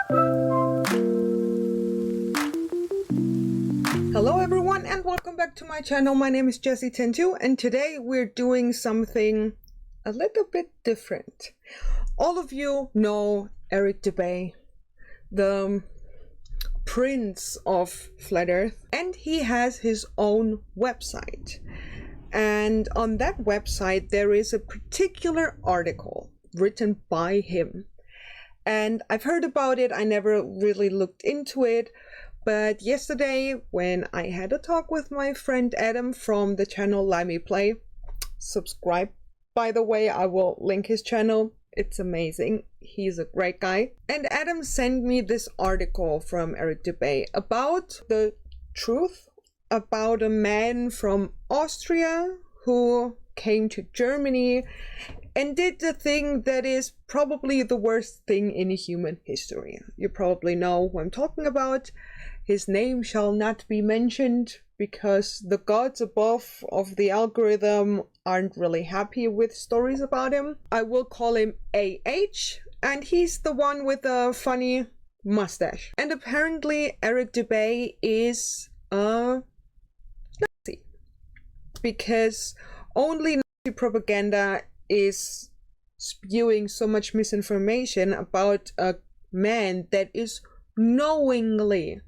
Hello everyone and welcome back to my channel. My name is Jessie102 and today we're doing something a little bit different. All of you know Eric Dubay, the prince of Flat Earth, and he has his own website. And on that website there is a particular article written by him. And I've heard about it, I never really looked into it. But yesterday, when I had a talk with my friend Adam from the channel Limey Play, subscribe by the way, I will link his channel, it's amazing, he's a great guy. And Adam sent me this article from Eric Dubay about the truth about a man from Austria who came to Germany and did the thing that is probably the worst thing in human history. You probably know who I'm talking about. His name shall not be mentioned because the gods above of the algorithm aren't really happy with stories about him. I will call him AH, and he's the one with the funny mustache. And apparently Eric Dubay is a Nazi, because only Nazi propaganda is spewing so much misinformation about a man that is knowingly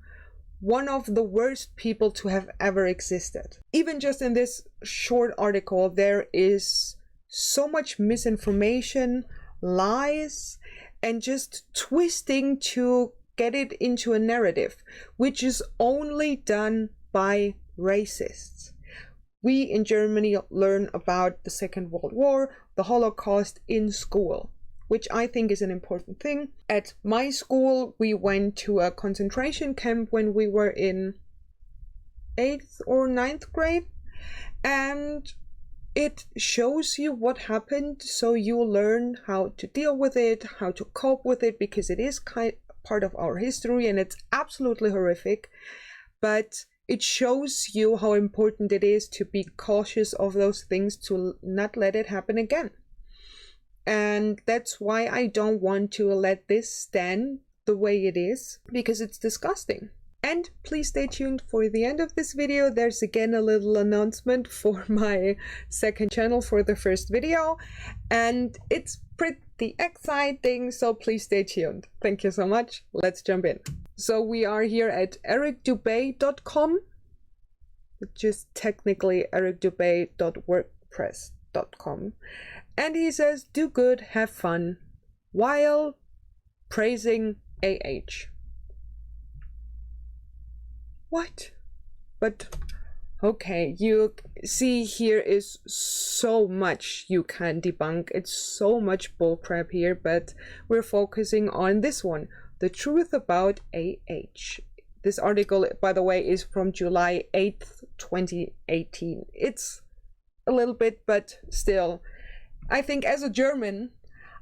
one of the worst people to have ever existed. Even just in this short article, there is so much misinformation, lies, and just twisting to get it into a narrative, which is only done by racists. We in Germany learn about the Second World War, the Holocaust in school, which I think is an important thing. At my school, we went to a concentration camp when we were in 8th or 9th grade, and it shows you what happened, so you learn how to deal with it, how to cope with it, because it is part of our history and it's absolutely horrific, but it shows you how important it is to be cautious of those things, to not let it happen again. And that's why I don't want to let this stand the way it is, because it's disgusting. And please stay tuned for the end of this video. There's again a little announcement for my second channel for the first video, and it's pretty exciting, so please stay tuned. Thank you so much. Let's jump in. So we are here at ericdubay.com, which is technically ericdubay.wordpress.com. And he says, do good, have fun, while praising AH. What? But, okay, you see here is so much you can debunk. It's so much bullcrap here, but we're focusing on this one. The truth about AH. This article, by the way, is from July 8th, 2018. It's a little bit, but still. I think as a German,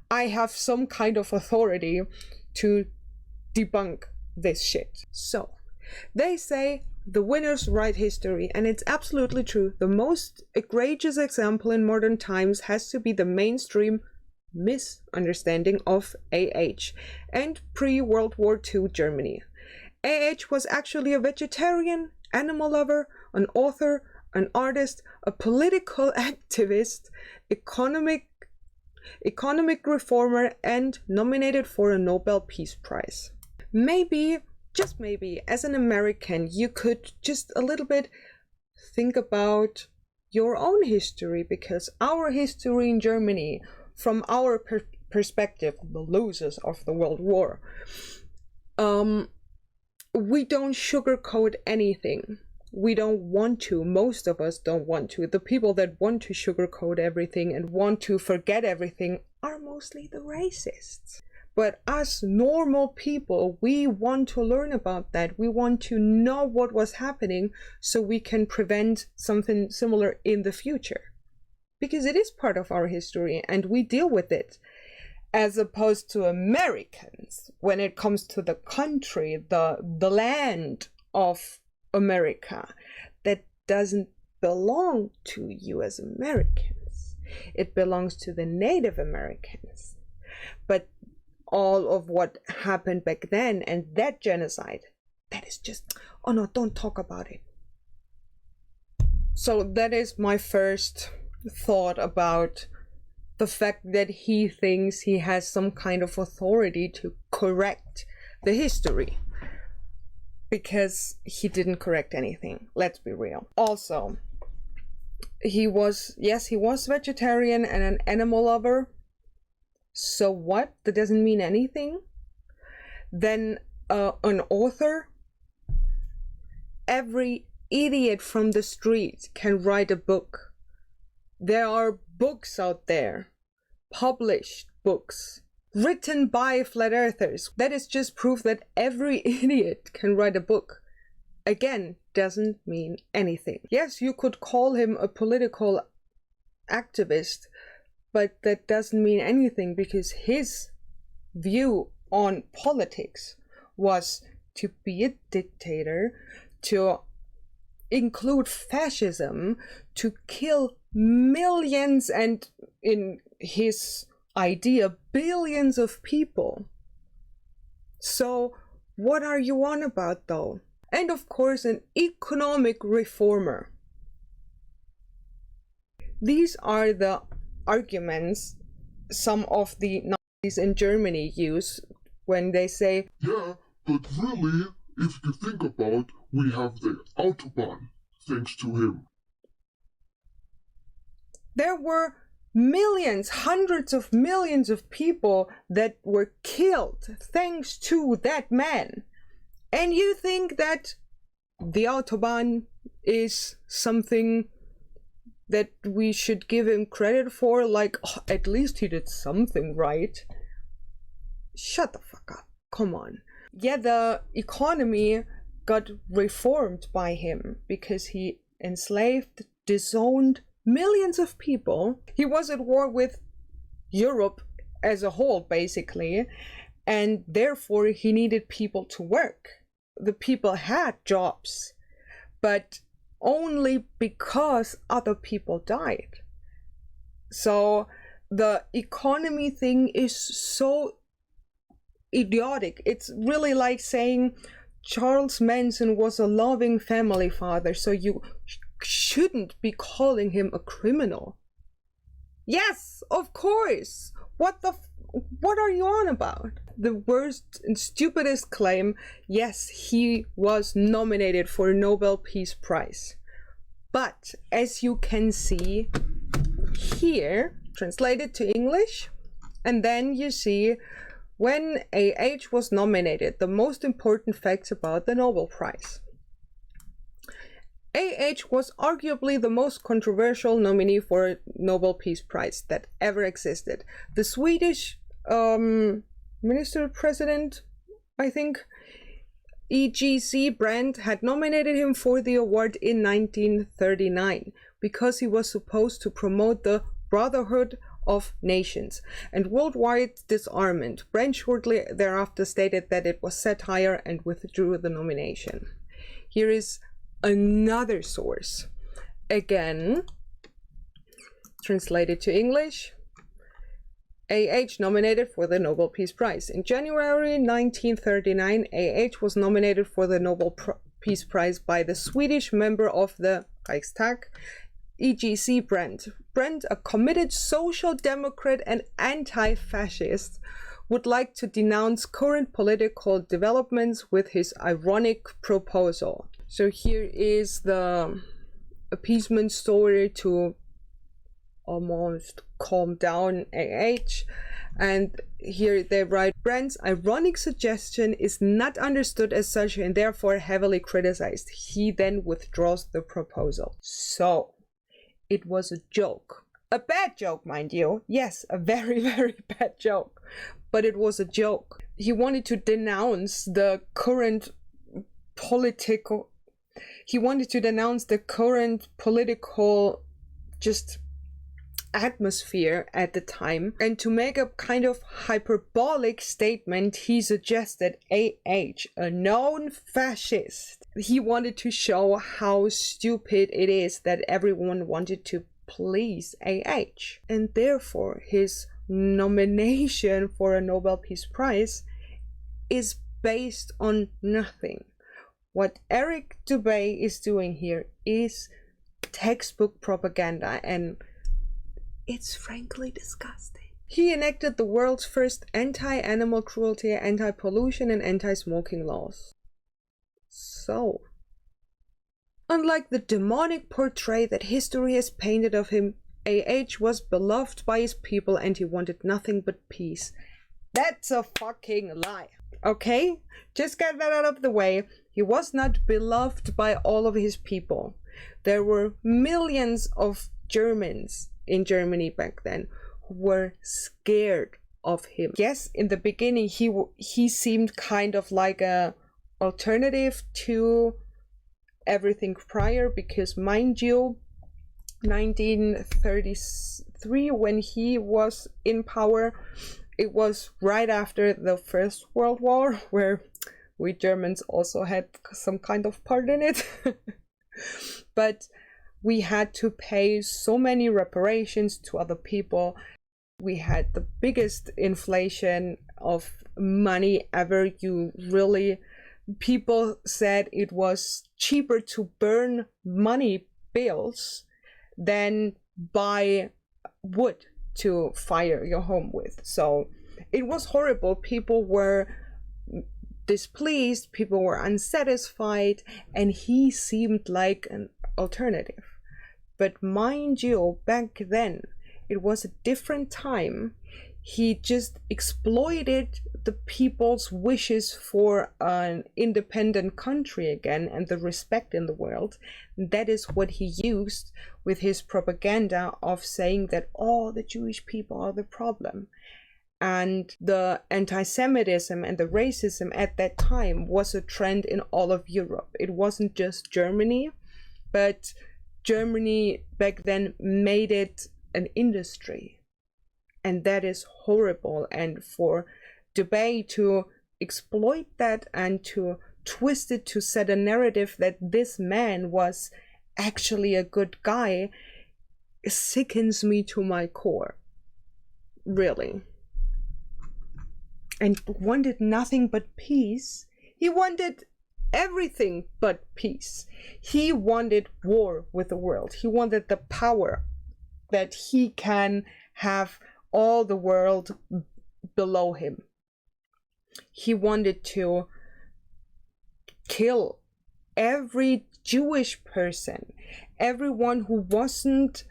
I have some kind of authority to debunk this shit. So, they say the winners write history, and it's absolutely true. The most egregious example in modern times has to be the mainstream misunderstanding of AH and pre-World War II Germany. AH was actually a vegetarian, animal lover, an author, an artist, a political activist, economic reformer, and nominated for a Nobel Peace Prize. Maybe, just maybe, as an American, you could just a little bit think about your own history, because our history in Germany, from our perspective, the losers of the World War, we don't sugarcoat anything. We don't want to. Most of us don't want to. The people that want to sugarcoat everything and want to forget everything are mostly the racists. But us normal people, we want to learn about that. We want to know what was happening so we can prevent something similar in the future. Because it is part of our history and we deal with it. As opposed to Americans, when it comes to the country, the land of America, that doesn't belong to you as Americans. It belongs to the Native Americans. But all of what happened back then and that genocide, that is just, oh no, don't talk about it. So that is my first thought about the fact that he thinks he has some kind of authority to correct the history. Because he didn't correct anything, let's be real. Also, he was vegetarian and an animal lover. So what? That doesn't mean anything? Then an author? Every idiot from the street can write a book. There are books out there, published books, written by flat earthers. That is just proof that every idiot can write a book. Again, doesn't mean anything. Yes, you could call him a political activist, but that doesn't mean anything because his view on politics was to be a dictator, to include fascism, to kill millions and, in his idea, billions of people. So what are you on about though? And of course, an economic reformer. These are the arguments some of the Nazis in Germany use when they say, yeah, but really, if you think about, we have the Autobahn, thanks to him. There were millions, hundreds of millions of people that were killed thanks to that man. And you think that the Autobahn is something that we should give him credit for? Like, oh, at least he did something right. Shut the fuck up. Come on. Yeah, the economy got reformed by him because he enslaved, disowned millions of people. He was at war with Europe as a whole, basically, and therefore he needed people to work. The people had jobs, but only because other people died. So the economy thing is so idiotic. It's really like saying Charles Manson was a loving family father, so you shouldn't be calling him a criminal. Yes, of course. What are you on about? The worst and stupidest claim, yes, he was nominated for a Nobel Peace Prize. But as you can see here, translated to English, and then you see when AH was nominated, the most important facts about the Nobel Prize. AH was arguably the most controversial nominee for a Nobel Peace Prize that ever existed. The Swedish Minister-President, I think, E.G.C. Brandt had nominated him for the award in 1939 because he was supposed to promote the Brotherhood of Nations and worldwide disarmament. Brandt shortly thereafter stated that it was satire and withdrew the nomination. Here is another source. Again, translated to English. AH nominated for the Nobel Peace Prize. In January 1939, AH was nominated for the Nobel Peace Prize by the Swedish member of the Reichstag, E.G.C. Brandt. Brandt, a committed social democrat and anti-fascist, would like to denounce current political developments with his ironic proposal. So here is the appeasement story to almost calm down AH. And here they write, Brandt's ironic suggestion is not understood as such and therefore heavily criticized. He then withdraws the proposal. So, it was a joke. A bad joke, mind you. Yes, a very, very bad joke. But it was a joke. He wanted to denounce the current political just atmosphere at the time, and to make a kind of hyperbolic statement, he suggested AH, a known fascist. He wanted to show how stupid it is that everyone wanted to please AH, and therefore his nomination for a Nobel Peace Prize is based on nothing. What Eric Dubay is doing here is textbook propaganda, and it's frankly disgusting. He enacted the world's first anti-animal cruelty, anti-pollution, and anti-smoking laws. So, unlike the demonic portrait that history has painted of him, AH was beloved by his people and he wanted nothing but peace. That's a fucking lie. Okay? Just get that out of the way. He was not beloved by all of his people. There were millions of Germans in Germany back then who were scared of him. Yes, in the beginning he seemed kind of like a alternative to everything prior, because mind you, 1933, when he was in power, it was right after the First World War, where we Germans also had some kind of part in it. But we had to pay so many reparations to other people. We had the biggest inflation of money ever. People said it was cheaper to burn money bills than buy wood to fire your home with. So it was horrible. People were displeased, people were unsatisfied, and he seemed like an alternative. But mind you, back then it was a different time. He just exploited the people's wishes for an independent country again and the respect in the world. That is what he used with his propaganda of saying that all the Jewish people are the problem. And the anti-Semitism and the racism at that time was a trend in all of Europe. It wasn't just Germany, but Germany back then made it an industry. And that is horrible. And for Dubay to exploit that and to twist it to set a narrative that this man was actually a good guy sickens me to my core. Really. And wanted nothing but peace. He wanted everything but peace. He wanted war with the world. He wanted the power that he can have all the world below him. He wanted to kill every Jewish person, everyone who wasn't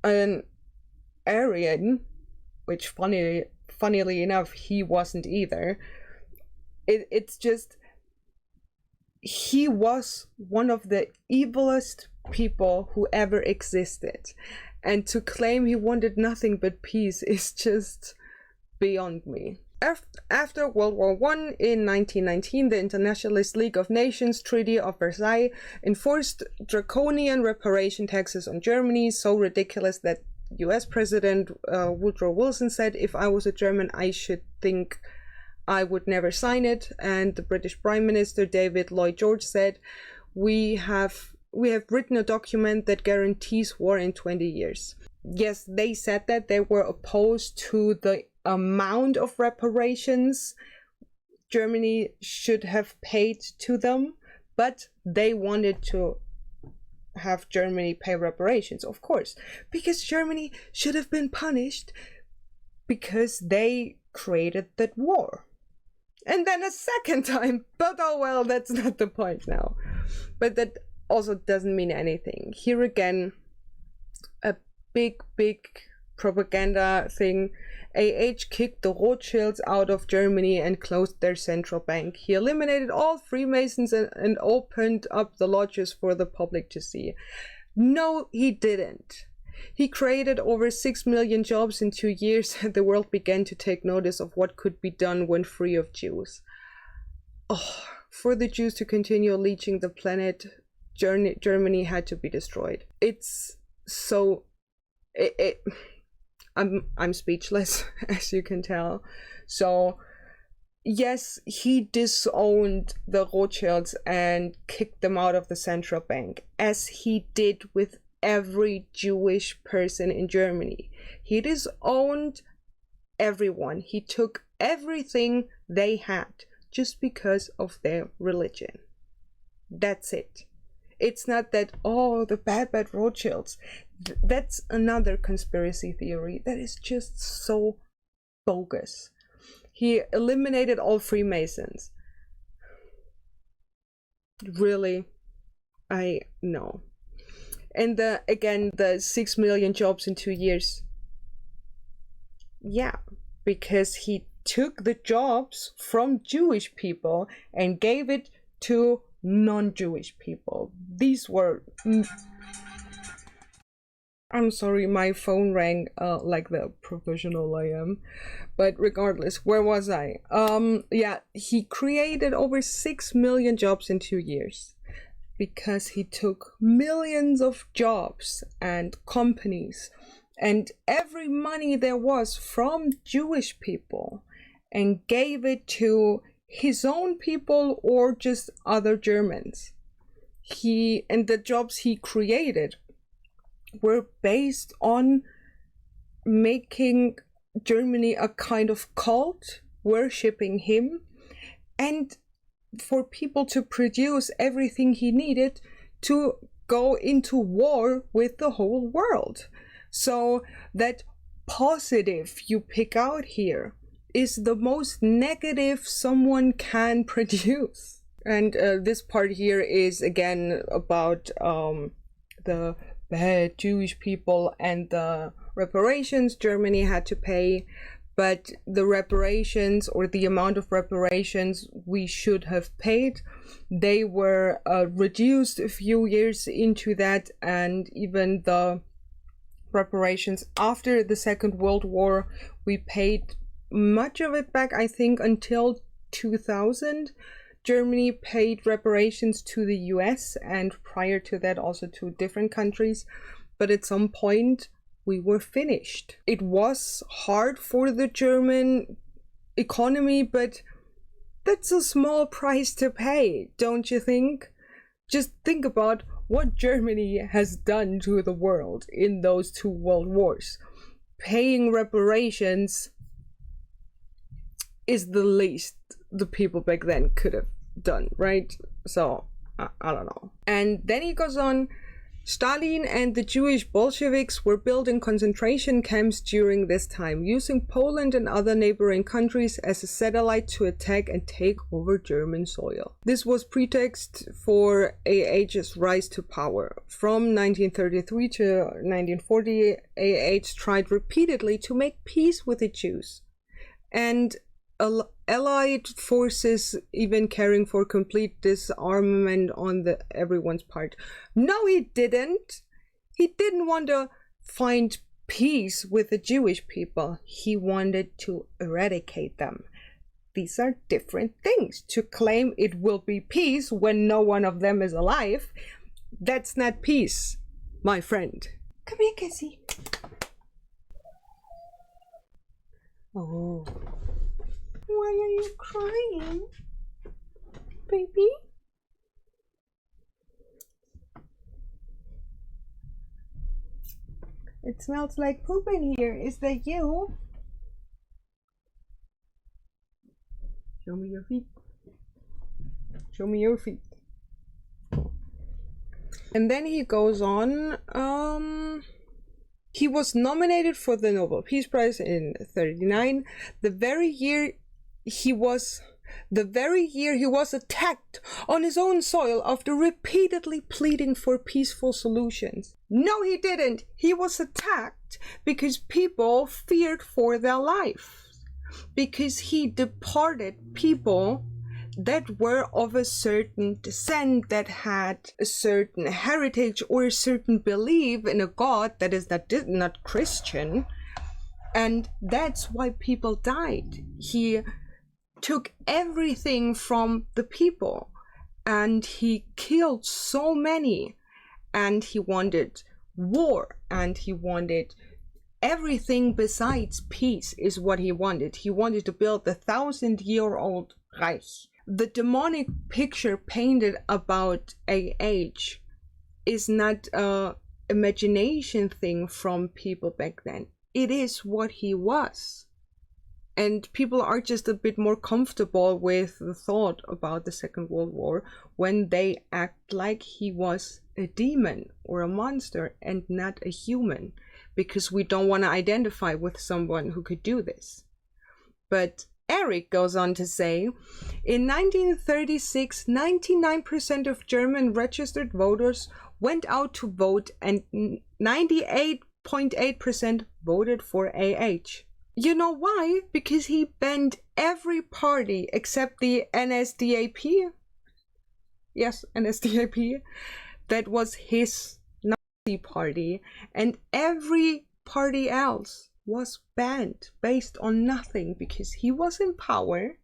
an Aryan, which funnily enough, he wasn't either. It's just, he was one of the evilest people who ever existed. And to claim he wanted nothing but peace is just beyond me. After World War I in 1919, the Internationalist League of Nations Treaty of Versailles enforced draconian reparation taxes on Germany, so ridiculous that US President Woodrow Wilson said, if I was a German, I should think I would never sign it. And the British Prime Minister David Lloyd George said, we have written a document that guarantees war in 20 years. Yes, they said that they were opposed to the amount of reparations Germany should have paid to them, but they wanted to have Germany pay reparations, of course, because Germany should have been punished because they created that war. And then a second time, but oh well, that's not the point now. But that also doesn't mean anything. Here again, a big propaganda thing. AH kicked the Rothschilds out of Germany and closed their central bank. He eliminated all Freemasons and opened up the lodges for the public to see. No, he didn't. He created over 6 million jobs in 2 years, and the world began to take notice of what could be done when free of Jews. Oh, for the Jews to continue leeching the planet, Germany had to be destroyed. It's so... I'm speechless, as you can tell. So, yes, he disowned the Rothschilds and kicked them out of the central bank, as he did with every Jewish person in Germany. He disowned everyone. He took everything they had just because of their religion. That's it. It's not that, oh, the bad Rothschilds. That's another conspiracy theory that is just so bogus. He eliminated all Freemasons. Really? I know. And the 6 million jobs in 2 years. Yeah, because he took the jobs from Jewish people and gave it to non-Jewish people. These were... I'm sorry, my phone rang like the professional I am. But regardless, where was I? Yeah, he created over 6 million jobs in 2 years because he took millions of jobs and companies and every money there was from Jewish people and gave it to his own people or just other Germans. And the jobs he created were based on making Germany a kind of cult, worshipping him, and for people to produce everything he needed to go into war with the whole world. So that positive you pick out here is the most negative someone can produce. And this part here is again about the bad Jewish people and the reparations Germany had to pay, but the reparations or the amount of reparations we should have paid, they were reduced a few years into that, and even the reparations after the Second World War, we paid much of it back, I think, until 2000. Germany paid reparations to the US and prior to that also to different countries, but at some point we were finished. It was hard for the German economy, but that's a small price to pay, don't you think? Just think about what Germany has done to the world in those 2 world wars. Paying reparations is the least the people back then could have done, right? So I don't know. And then he goes on, Stalin and the Jewish Bolsheviks were building concentration camps during this time, using Poland and other neighboring countries as a satellite to attack and take over German soil. This was pretext for AH's rise to power. From 1933 to 1940, AH tried repeatedly to make peace with the Jews, and Allied forces even caring for complete disarmament on everyone's part. No, he didn't. He didn't want to find peace with the Jewish people. He wanted to eradicate them. These are different things. To claim it will be peace when no one of them is alive, that's not peace, my friend. Come here, Cassie. Oh. Why are you crying, baby? It smells like poop in here. Is that you? Show me your feet. Show me your feet. And then he goes on, he was nominated for the Nobel Peace Prize in 1939, the very year he was attacked on his own soil after repeatedly pleading for peaceful solutions. No, he didn't. He was attacked because people feared for their lives, because he deported people that were of a certain descent, that had a certain heritage or a certain belief in a God that is not Christian, and that's why people died. He took everything from the people and he killed so many, and he wanted war, and he wanted everything besides peace is what he wanted. He wanted to build the 1,000-year-old Reich. The demonic picture painted about AH is not an imagination thing from people back then. It is what he was. And people are just a bit more comfortable with the thought about the Second World War when they act like he was a demon or a monster and not a human, because we don't want to identify with someone who could do this. But Eric goes on to say, in 1936, 99% of German registered voters went out to vote and 98.8% voted for AH. You know why? Because he banned every party except the NSDAP. Yes, NSDAP. That was his Nazi party. And every party else was banned based on nothing, because he was in power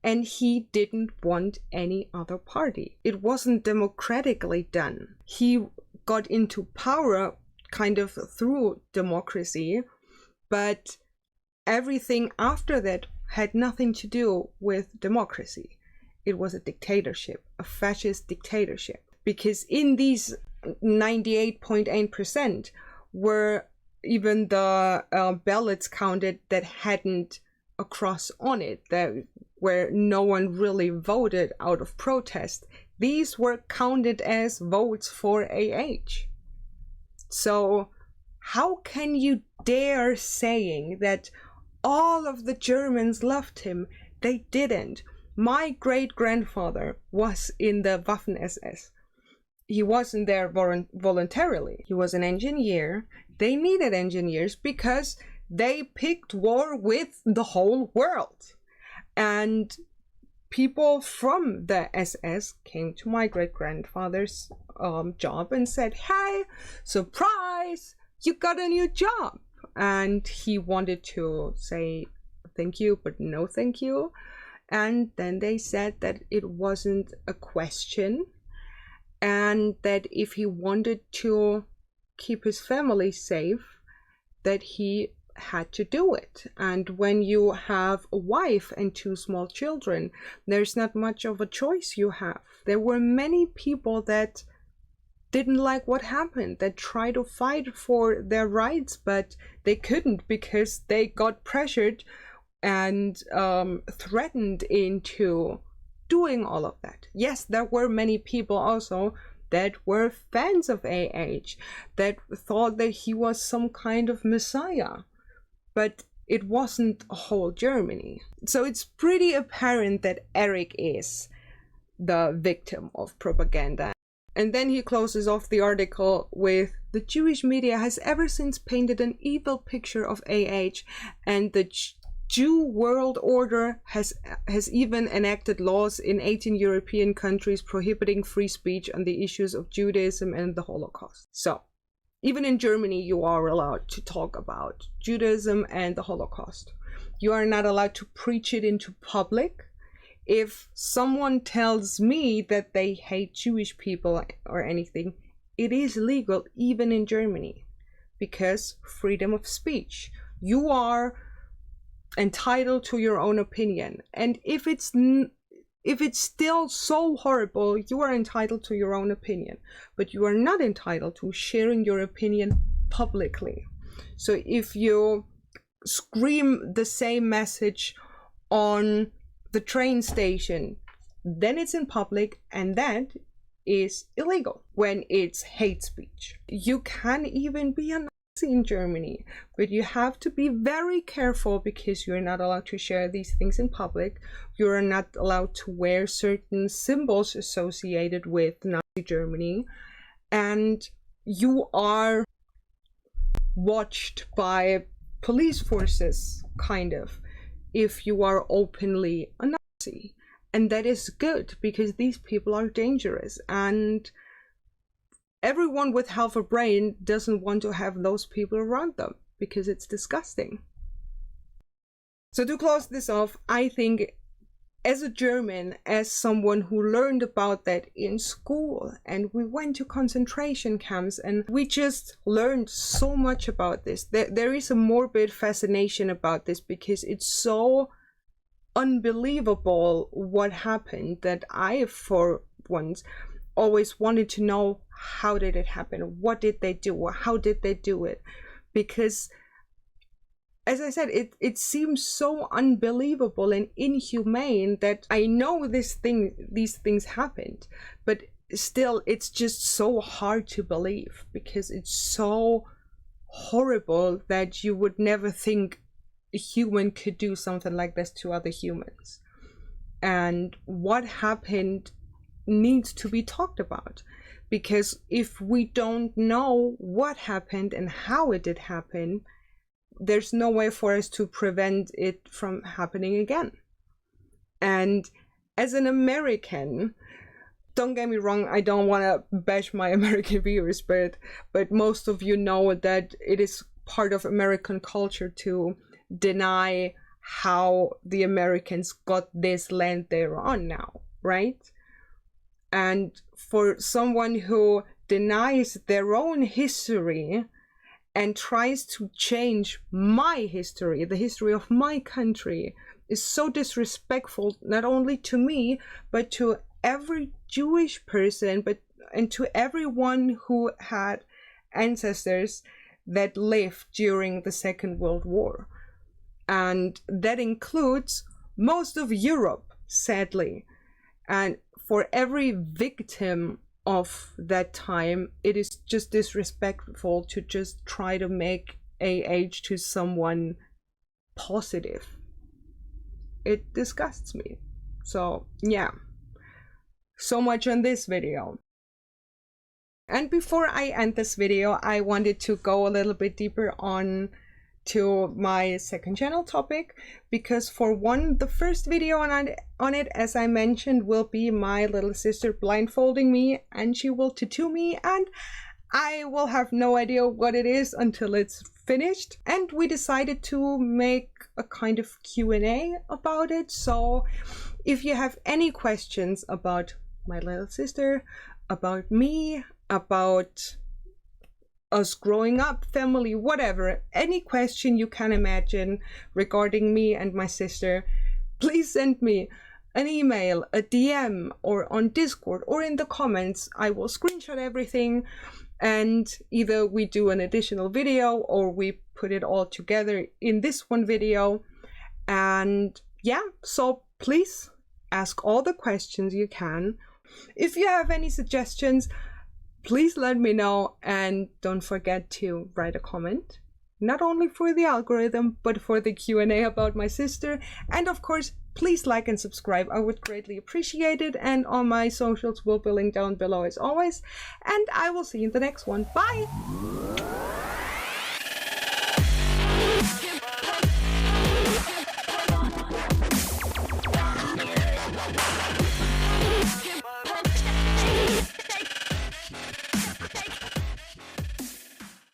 and he didn't want any other party. It wasn't democratically done. He got into power kind of through democracy, but everything after that had nothing to do with democracy. It was a dictatorship, a fascist dictatorship, because in these 98.8% were even the ballots counted that hadn't a cross on it, that where no one really voted out of protest. These were counted as votes for AH. So how can you dare saying that all of the Germans loved him? They didn't. My great-grandfather was in the Waffen-SS. He wasn't there voluntarily. He was an engineer. They needed engineers because they picked war with the whole world. And people from the SS came to my great-grandfather's job and said, "Hey, surprise, you got a new job." And he wanted to say thank you, but no thank you. And then they said that it wasn't a question, and that if he wanted to keep his family safe, that he had to do it. And when you have a wife and 2 small children, there's not much of a choice you have. There were many people that didn't like what happened, that tried to fight for their rights, but they couldn't because they got pressured and threatened into doing all of that. Yes, there were many people also that were fans of AH, that thought that he was some kind of messiah, but it wasn't a whole Germany. So it's pretty apparent that Eric is the victim of propaganda. And then he closes off the article with, "The Jewish media has ever since painted an evil picture of AH, and the Jew world order has even enacted laws in 18 European countries prohibiting free speech on the issues of Judaism and the Holocaust." So even in Germany, you are allowed to talk about Judaism and the Holocaust. You are not allowed to preach it into public. If someone tells me that they hate Jewish people or anything, it is legal even in Germany, because freedom of speech. You are entitled to your own opinion, and if it's still so horrible, you are entitled to your own opinion, but you are not entitled to sharing your opinion publicly. So if you scream the same message on the train station, then it's in public, and that is illegal when it's hate speech. You can even be a Nazi in Germany, but you have to be very careful because you're not allowed to share these things in public. You're not allowed to wear certain symbols associated with Nazi Germany, and you are watched by police forces, kind of, if you are openly a Nazi. And that is good, because these people are dangerous, and everyone with half a brain doesn't want to have those people around them, because it's disgusting. So to close this off, I think as a German, as someone who learned about that in school, and we went to concentration camps, and we just learned so much about this. There is a morbid fascination about this, because it's so unbelievable what happened, that I, for once, always wanted to know, how did it happen? What did they do? How did they do it? Because as I said, it seems so unbelievable and inhumane that I know these things happened, but still it's just so hard to believe because it's so horrible that you would never think a human could do something like this to other humans. And what happened needs to be talked about, because if we don't know what happened and how it did happen, there's no way for us to prevent it from happening again. And as an American, don't get me wrong, I don't want to bash my American viewers, but most of you know that it is part of American culture to deny how the Americans got this land they're on now, right? And for someone who denies their own history and tries to change my history, the history of my country, is so disrespectful, not only to me, but to every Jewish person, and to everyone who had ancestors that lived during the Second World War. And that includes most of Europe, sadly. And for every victim of that time, it is just disrespectful to just try to make AH to someone positive. It disgusts me. So yeah, so much on this video. And before I end this video, I wanted to go a little bit deeper on to my second channel topic, because for one, the first video on it, as I mentioned, will be my little sister blindfolding me, and she will tattoo me, and I will have no idea what it is until it's finished. And we decided to make a kind of Q&A about it. So if you have any questions about my little sister, about me, about us growing up, family, whatever, any question you can imagine regarding me and my sister, please send me an email, a DM, or on Discord, or in the comments. I will screenshot everything, and either we do an additional video or we put it all together in this one video. And yeah, so please ask all the questions you can. If you have any suggestions, please let me know, and don't forget to write a comment, not only for the algorithm, but for the Q&A about my sister. And of course, please like and subscribe. I would greatly appreciate it. And all my socials will be linked down below as always. And I will see you in the next one. Bye!